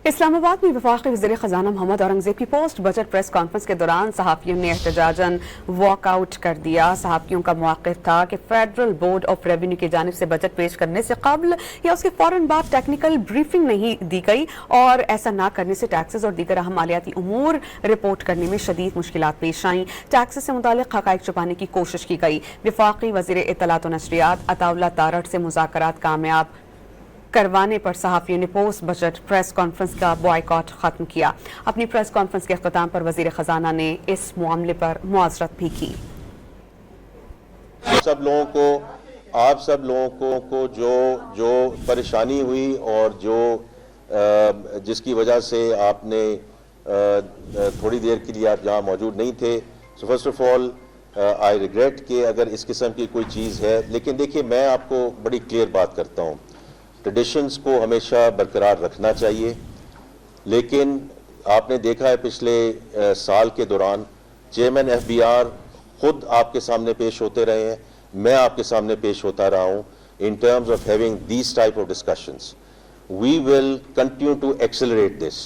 اسلام آباد میں وفاقی وزیر خزانہ محمد اورنگزیب کی پوسٹ بجٹ پریس کانفرنس کے دوران صحافیوں نے احتجاجاً واک آؤٹ کر دیا۔ صحافیوں کا موقف تھا کہ فیڈرل بورڈ آف ریونیو کی جانب سے بجٹ پیش کرنے سے قبل یا اس کے فوراً بعد ٹیکنیکل بریفنگ نہیں دی گئی اور ایسا نہ کرنے سے ٹیکسز اور دیگر اہم مالیاتی امور رپورٹ کرنے میں شدید مشکلات پیش آئیں۔ ٹیکسز سے متعلق حقائق چھپانے کی کوشش کی گئی۔ وفاقی وزیر اطلاعات و نشریات عطا اللہ تارڑ سے مذاکرات کامیاب کروانے پر صحافیوں نے پوسٹ بجٹ پریس کانفرنس کا بوائیکاٹ ختم کیا۔ اپنی پریس کانفرنس کے اختتام پر وزیر خزانہ نے اس معاملے پر معذرت بھی کی۔ آپ سب لوگوں کو جو پریشانی ہوئی اور جس کی وجہ سے آپ نے تھوڑی دیر کے لیے آپ جہاں موجود نہیں تھے، so first of all I regret کہ اگر اس قسم کی کوئی چیز ہے، لیکن دیکھیے میں آپ کو بڑی کلیئر بات کرتا ہوں، ٹریڈیشنز کو ہمیشہ برقرار رکھنا چاہیے، لیکن آپ نے دیکھا ہے پچھلے سال کے دوران چیئرمین ایف بی آر خود آپ کے سامنے پیش ہوتے رہے ہیں، میں آپ کے سامنے پیش ہوتا رہا ہوں in terms of having these type of discussions. We will continue to accelerate this.